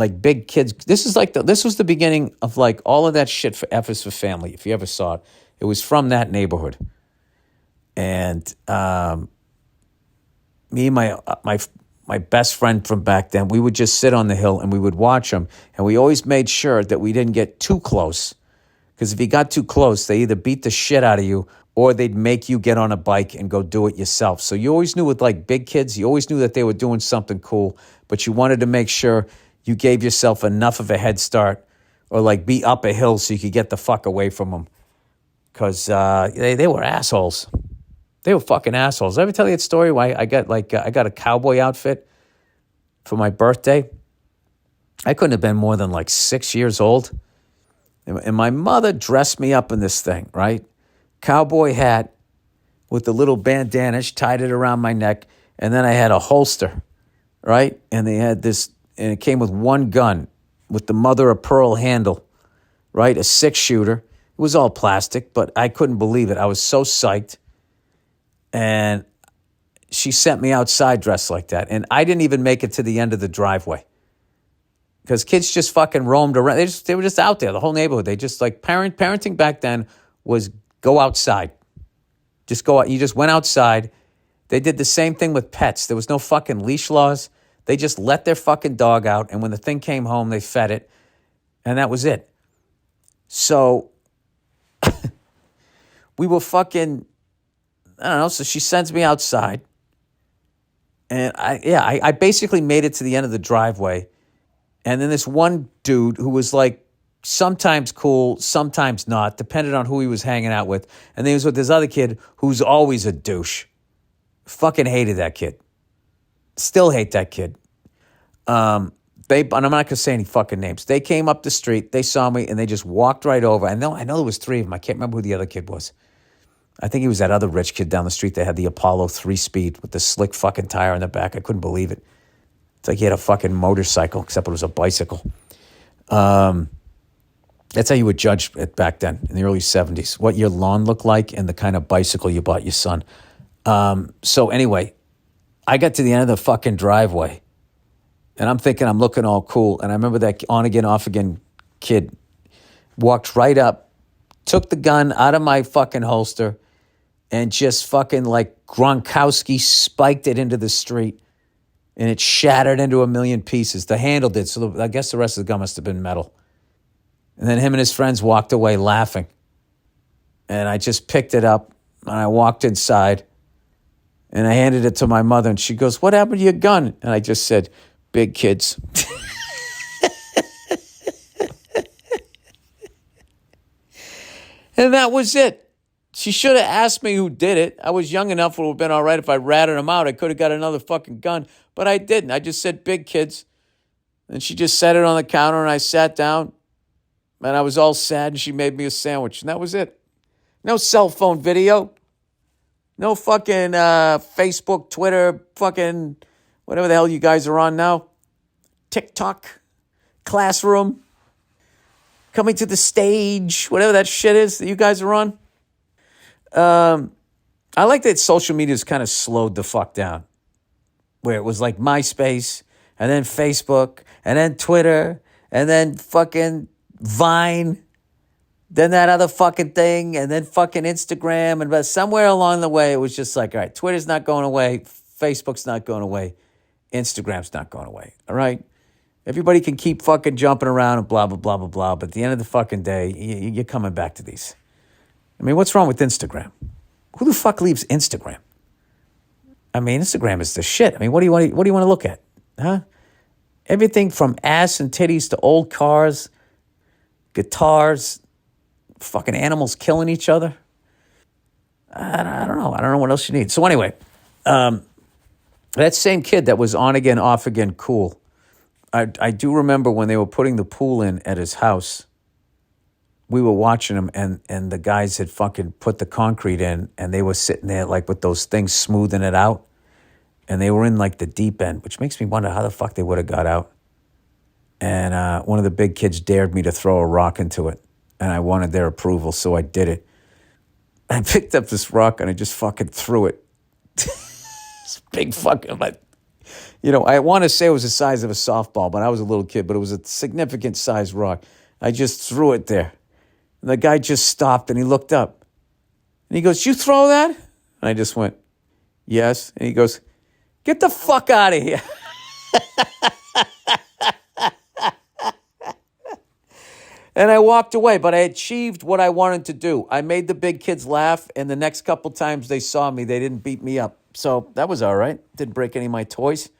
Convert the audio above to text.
like big kids. This was the beginning of like all of that shit for F is for Family. If you ever saw it, it was from that neighborhood. And me and my best friend from back then, we would just sit on the hill and we would watch them. And we always made sure that we didn't get too close. Because if you got too close, they either beat the shit out of you or they'd make you get on a bike and go do it yourself. So you always knew with like big kids, you always knew that they were doing something cool, but you wanted to make sure you gave yourself enough of a head start or like be up a hill so you could get the fuck away from them. Because they were assholes. They were fucking assholes. Did I ever tell you that story why I got a cowboy outfit for my birthday? I couldn't have been more than like 6 years old. And my mother dressed me up in this thing, right? Cowboy hat with the little bandana. She tied it around my neck. And then I had a holster, right? And they had this, and it came with one gun with the mother of pearl handle, right? A 6-shooter. It was all plastic, but I couldn't believe it. I was so psyched. And she sent me outside dressed like that. And I didn't even make it to the end of the driveway. Because kids just fucking roamed around. They were just out there, the whole neighborhood. They just like parenting back then was go outside. Just go out. You just went outside. They did the same thing with pets. There was no fucking leash laws. They just let their fucking dog out. And when the thing came home, they fed it. And that was it. So we were fucking, I don't know. So she sends me outside. And I basically made it to the end of the driveway. And then this one dude who was like sometimes cool, sometimes not, depended on who he was hanging out with. And then he was with this other kid who's always a douche. Fucking hated that kid. Still hate that kid. And I'm not going to say any fucking names. They came up the street, they saw me, and they just walked right over. I know there was 3 of them. I can't remember who the other kid was. I think he was that other rich kid down the street that had the Apollo 3-speed with the slick fucking tire in the back. I couldn't believe it. It's like he had a fucking motorcycle, except it was a bicycle. That's how you would judge it back then in the early 70s, what your lawn looked like and the kind of bicycle you bought your son. So anyway, I got to the end of the fucking driveway, and I'm thinking I'm looking all cool. And I remember that on-again, off-again kid walked right up, took the gun out of my fucking holster, and just fucking like Gronkowski spiked it into the street. And it shattered into a million pieces. The handle did, so I guess the rest of the gun must have been metal. And then him and his friends walked away laughing. And I just picked it up, and I walked inside, and I handed it to my mother, and she goes, "What happened to your gun?" And I just said, "Big kids." And that was it. She should have asked me who did it. I was young enough, it would have been all right if I ratted him out. I could have got another fucking gun, but I didn't. I just said, "Big kids." And she just set it on the counter, and I sat down, and I was all sad, and she made me a sandwich, and that was it. No cell phone video. No fucking Facebook, Twitter, fucking whatever the hell you guys are on now. TikTok, Classroom, Coming to the Stage, whatever that shit is that you guys are on. I like that social media's kind of slowed the fuck down, where it was like MySpace, and then Facebook, and then Twitter, and then fucking Vine, then that other fucking thing, and then fucking Instagram, but somewhere along the way, it was just like, all right, Twitter's not going away, Facebook's not going away, Instagram's not going away, all right? Everybody can keep fucking jumping around and blah, blah, blah, blah, blah, but at the end of the fucking day, you're coming back to these. I mean, what's wrong with Instagram? Who the fuck leaves Instagram? I mean, Instagram is the shit. I mean, what do you want to look at? Huh? Everything from ass and titties to old cars, guitars, fucking animals killing each other. I don't know. I don't know what else you need. So anyway, that same kid that was on again, off again, cool. I do remember when they were putting the pool in at his house. We were watching him, and the guys had fucking put the concrete in, and they were sitting there like with those things smoothing it out, and they were in like the deep end, which makes me wonder how the fuck they would have got out. And one of the big kids dared me to throw a rock into it, and I wanted their approval, so I did it. I picked up this rock, and I just fucking threw it. This big fucking, like, I want to say it was the size of a softball, but I was a little kid, but it was a significant size rock. I just threw it there. And the guy just stopped and he looked up. And he goes, "You throw that?" And I just went, "Yes." And he goes, "Get the fuck out of here." And I walked away, but I achieved what I wanted to do. I made the big kids laugh, and the next couple times they saw me, they didn't beat me up. So that was all right. Didn't break any of my toys.